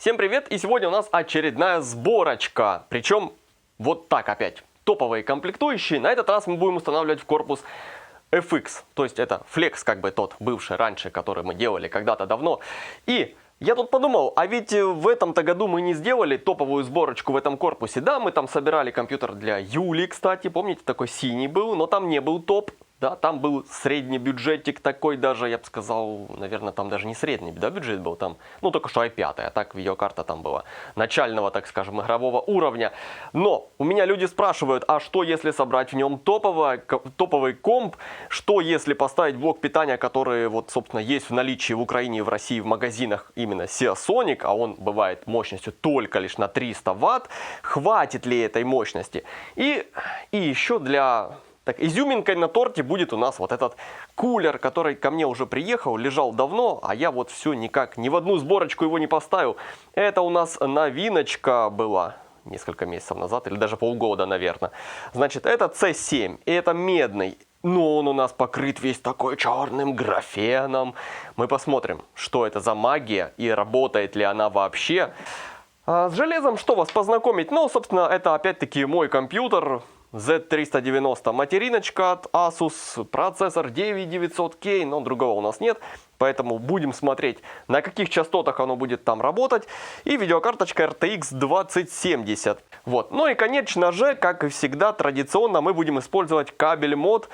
Всем привет! И сегодня у нас очередная сборочка. Причем вот так опять. Топовые комплектующие. На этот раз мы будем устанавливать в корпус FX. То есть это Flex, как бы тот бывший раньше, который мы делали когда-то давно. И я тут подумал, а ведь в этом-то году мы не сделали топовую сборочку в этом корпусе. Да, мы там собирали компьютер для Юли, кстати. Помните, такой синий был, но там не был топ. Да, там был средний бюджетик такой даже, я бы сказал, наверное, там даже не средний, да, бюджет был там, ну, только что i5, а так видеокарта там была начального, так скажем, игрового уровня. Но у меня люди спрашивают, а что если собрать в нем топовый комп, что если поставить блок питания, который, вот, собственно, есть в наличии в Украине и в России в магазинах именно Seasonic, а он бывает мощностью только лишь на 300 Вт, хватит ли этой мощности? И еще для... Так, изюминкой на торте будет у нас вот этот кулер, который ко мне уже приехал, лежал давно, а я вот все никак ни в одну сборочку его не поставил. Это у нас новиночка была несколько месяцев назад, или даже полгода, наверное. Значит, это C7, и это медный, но он у нас покрыт весь такой черным графеном. Мы посмотрим, что это за магия и работает ли она вообще. А с железом что вас познакомить? Ну, собственно, это опять-таки мой компьютер. Z390 материночка от Asus, процессор 9900K, но другого у нас нет, поэтому будем смотреть, на каких частотах оно будет там работать, и видеокарточка RTX 2070. Вот. Ну и конечно же, как и всегда, традиционно мы будем использовать кабель мод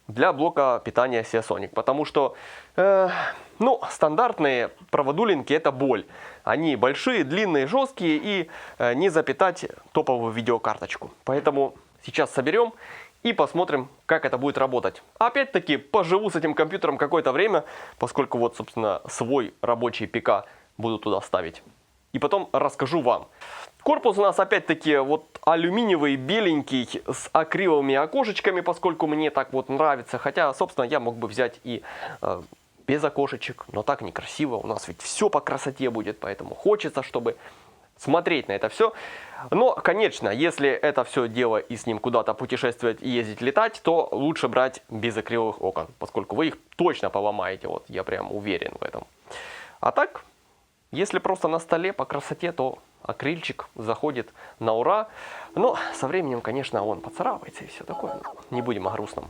для блока питания Seasonic, потому что, ну, стандартные проводулинки это боль. Они большие, длинные, жесткие и не запитать топовую видеокарточку, поэтому... Сейчас соберем и посмотрим, как это будет работать. Опять-таки, поживу с этим компьютером какое-то время, поскольку вот, собственно, свой рабочий ПК буду туда ставить. И потом расскажу вам. Корпус у нас опять-таки вот алюминиевый, беленький, с акриловыми окошечками, поскольку мне так вот нравится. Хотя, собственно, я мог бы взять и без окошечек, но так некрасиво. У нас ведь все по красоте будет, поэтому хочется, чтобы... смотреть на это все. Но, конечно, если это все дело и с ним куда-то путешествовать и ездить, летать, то лучше брать без акриловых окон, поскольку вы их точно поломаете, вот я прям уверен в этом. А так, если просто на столе по красоте, то акрильчик заходит на ура. Но со временем, конечно, он поцарапается и все такое. Не будем о грустном.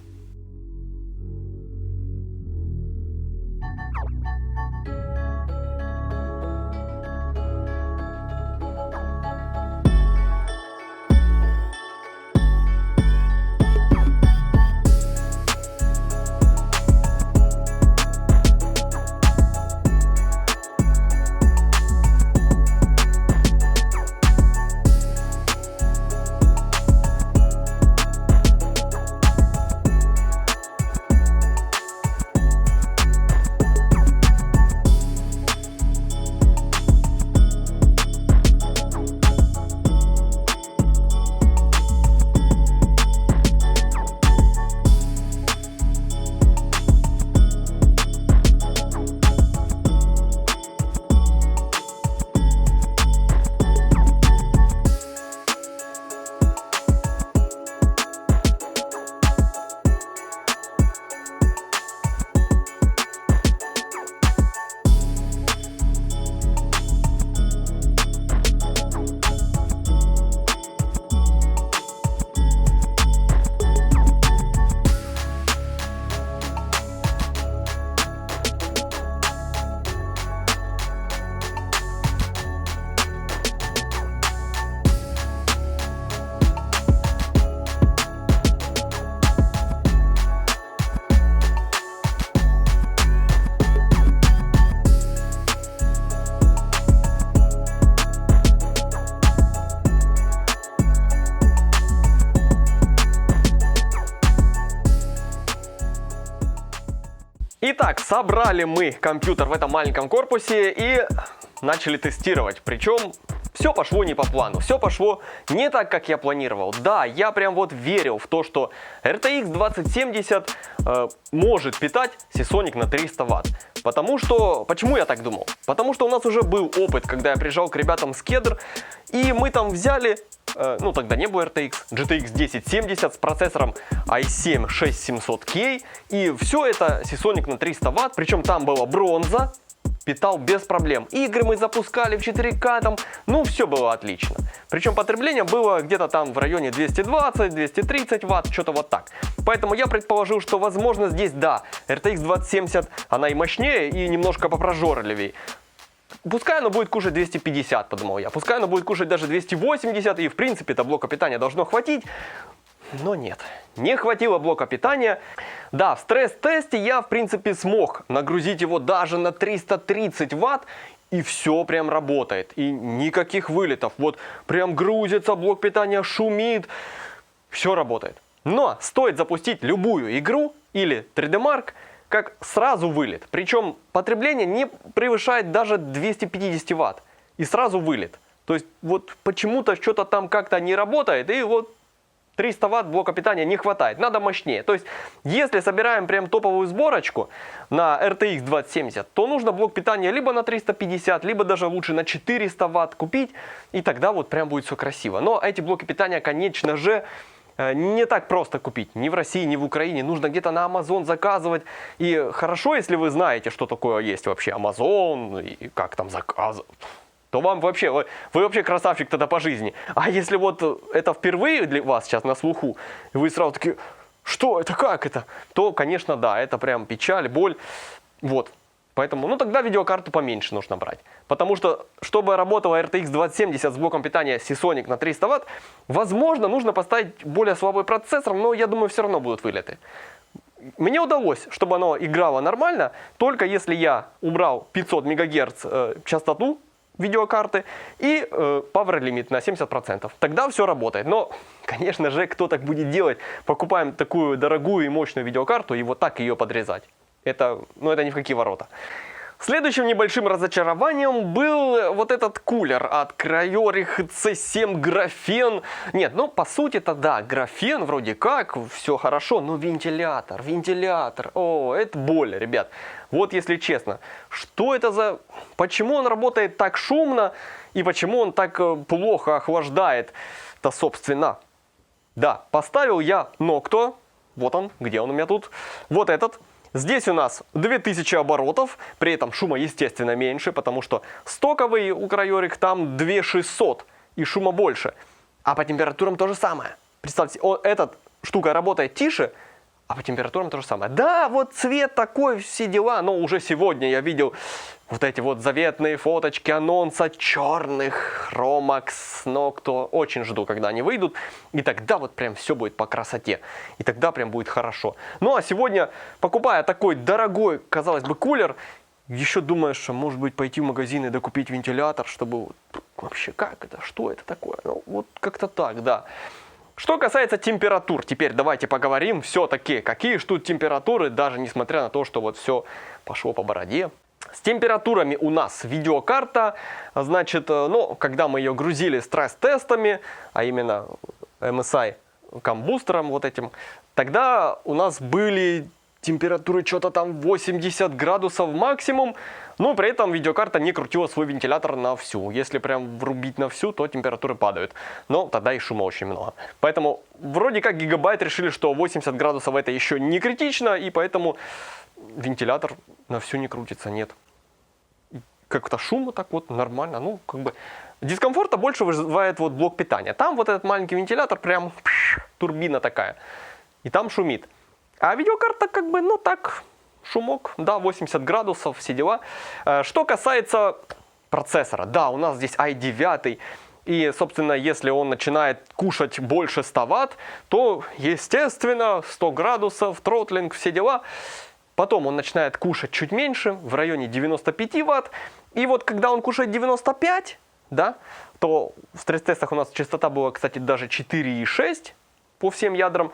Итак, собрали мы компьютер в этом маленьком корпусе и начали тестировать. Причем все пошло не по плану, все пошло не так, как я планировал. Да, я прям вот верил в то, что RTX 2070 может питать Seasonic на 300 Вт. Почему я так думал? Потому что у нас уже был опыт, когда я приезжал к ребятам с Кедр, и мы там взяли, ну тогда не было RTX, GTX 1070 с процессором i7 6700K, и все это Seasonic на 300 Вт, причем там была бронза, питал без проблем. Игры мы запускали в 4К, там, ну, все было отлично. Причем потребление было где-то там в районе 220-230 Вт, что-то вот так. Поэтому я предположил, что, возможно, здесь, да, RTX 2070, она и мощнее, и немножко попрожорливее. Пускай оно будет кушать 250, подумал я. Пускай оно будет кушать даже 280, и, в принципе, это блока питания должно хватить. Но нет, не хватило блока питания. Да, в стресс-тесте я, в принципе, смог нагрузить его даже на 330 Вт, и все прям работает. И никаких вылетов. Вот прям грузится, блок питания шумит, все работает. Но стоит запустить любую игру или 3D Mark, как сразу вылет. Причем потребление не превышает даже 250 Вт. И сразу вылет. То есть вот почему-то что-то там как-то не работает, и вот 300 Вт блока питания не хватает, надо мощнее. То есть, если собираем прям топовую сборочку на RTX 2070, то нужно блок питания либо на 350, либо даже лучше на 400 Вт купить, и тогда вот прям будет все красиво. Но эти блоки питания, конечно же, не так просто купить. Ни в России, ни в Украине. Нужно где-то на Amazon заказывать. И хорошо, если вы знаете, что такое есть вообще Amazon, и как там заказывать, то вам вообще, вы вообще красавчик тогда по жизни. А если вот это впервые для вас сейчас на слуху, и вы сразу такие, что это, как это, то, конечно, да, это прям печаль, боль. Вот. Поэтому, ну тогда видеокарту поменьше нужно брать. Потому что, чтобы работала RTX 2070 с блоком питания Seasonic на 300 Вт, возможно, нужно поставить более слабый процессор, но я думаю, все равно будут вылеты. Мне удалось, чтобы оно играло нормально, только если я убрал 500 МГц частоту видеокарты и power limit на 70%. Тогда все работает. Но, конечно же, кто так будет делать? Покупаем такую дорогую и мощную видеокарту и вот так ее подрезать. Это ни в какие ворота. Следующим небольшим разочарованием был вот этот кулер от Cryoric C7 Графен. Нет, ну по сути это да, графен вроде как, все хорошо, но вентилятор, о, это боль, ребят. Вот если честно, что это за... Почему он работает так шумно и почему он так плохо охлаждает-то собственно? Да, поставил я Noctua, вот он, где он у меня тут, вот этот. Здесь у нас 2000 оборотов, при этом шума естественно меньше, потому что стоковый у Cryoric там 2600 и шума больше. А по температурам то же самое. Представьте, эта штука работает тише, а по температурам то же самое. Да, вот цвет такой, все дела, но уже сегодня я видел вот эти вот заветные фоточки анонса черных Chromax Noctua. Очень жду, когда они выйдут. И тогда вот прям все будет по красоте. И тогда прям будет хорошо. Ну а сегодня, покупая такой дорогой, казалось бы, кулер, еще думаешь, что может быть пойти в магазин и докупить вентилятор, чтобы вообще как это, что это такое? Ну вот как-то так, да. Что касается температур, теперь давайте поговорим все-таки, какие ж тут температуры, даже несмотря на то, что вот все пошло по бороде. С температурами у нас видеокарта, значит, ну, когда мы ее грузили стресс-тестами, а именно MSI комбустером вот этим, тогда у нас были температуры что-то там 80 градусов максимум, но при этом видеокарта не крутила свой вентилятор на всю. Если прям врубить на всю, то температуры падают. Но тогда и шума очень много. Поэтому вроде как Gigabyte решили, что 80 градусов это еще не критично, и поэтому вентилятор на всю не крутится, нет. Как-то шума так вот нормально, ну как бы дискомфорта больше вызывает вот блок питания. Там вот этот маленький вентилятор прям турбина такая, и там шумит. А видеокарта как бы, ну так, шумок, да, 80 градусов, все дела. Что касается процессора, да, у нас здесь i9, и, собственно, если он начинает кушать больше 100 Вт, то, естественно, 100 градусов, тротлинг, все дела. Потом он начинает кушать чуть меньше, в районе 95 Вт. И вот когда он кушает 95, да, то в стресс-тестах у нас частота была, кстати, даже 4,6 по всем ядрам.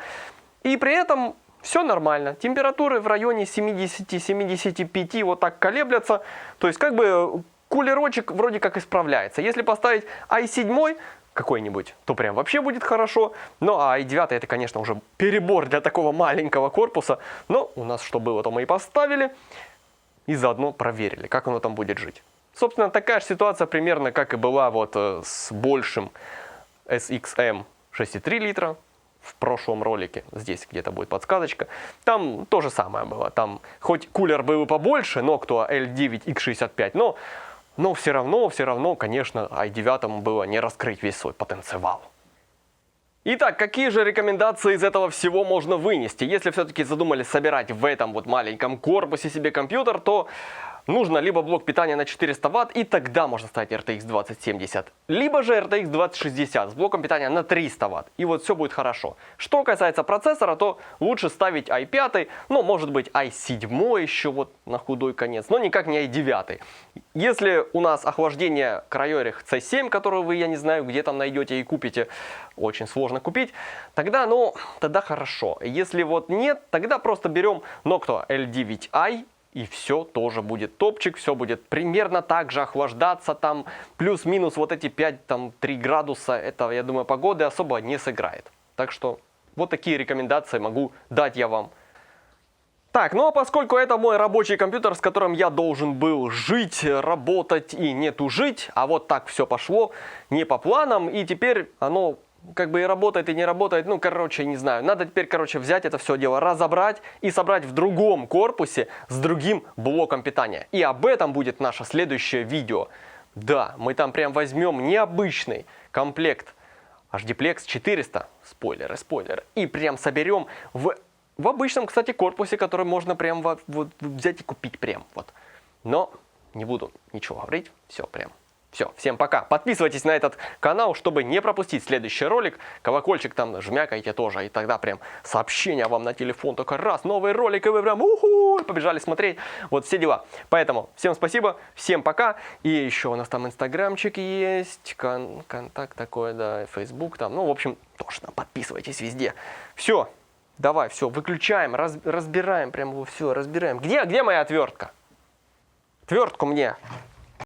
И при этом все нормально. Температуры в районе 70-75 вот так колеблятся. То есть как бы кулерочек вроде как исправляется. Если поставить i7 какой-нибудь, то прям вообще будет хорошо. Ну а i9 это, конечно, уже перебор для такого маленького корпуса. Но у нас что было, то мы и поставили. И заодно проверили, как оно там будет жить. Собственно, такая же ситуация примерно, как и была вот с большим SXM 6,3 литра. в прошлом ролике. Здесь где-то будет подсказочка. Там то же самое было. Там хоть кулер был побольше Noctua L9X65, но все равно, конечно, i9 было не раскрыть весь свой потенциал. Итак, какие же рекомендации из этого всего можно вынести? Если все-таки задумались собирать в этом вот маленьком корпусе себе компьютер, то нужно либо блок питания на 400 Вт, и тогда можно ставить RTX 2070, либо же RTX 2060 с блоком питания на 300 Вт, и вот все будет хорошо. Что касается процессора, то лучше ставить i5, может быть i7 еще вот на худой конец, но никак не i9. Если у нас охлаждение Cryorix C7, которое вы, я не знаю, где там найдете и купите, очень сложно купить, тогда хорошо. Если вот нет, тогда просто берем Noctua L9i, и все тоже будет топчик, все будет примерно так же охлаждаться, там плюс-минус вот эти 5-3 градуса, это, я думаю, погоды особо не сыграет. Так что вот такие рекомендации могу дать я вам. Так, а поскольку это мой рабочий компьютер, с которым я должен был жить, работать и не тужить, а вот так все пошло не по планам, и теперь оно как бы и работает, и не работает, не знаю. Надо теперь, взять это все дело, разобрать и собрать в другом корпусе с другим блоком питания. И об этом будет наше следующее видео. Да, мы там прям возьмем необычный комплект HDPlex 400, спойлеры, и прям соберем в обычном, кстати, корпусе, который можно прям вот взять и купить прям вот. Но не буду ничего говорить, Все, всем пока. Подписывайтесь на этот канал, чтобы не пропустить следующий ролик. Колокольчик там жмякайте тоже, и тогда прям сообщение вам на телефон. Только раз, новый ролик, и вы прям побежали смотреть. Вот все дела. Поэтому всем спасибо, всем пока. И еще у нас там инстаграмчик есть, контакт такой, да, фейсбук там. В общем, точно, подписывайтесь везде. Все, давай, все, выключаем, разбираем, прям все, разбираем. Где моя отвертка? Отвертку мне.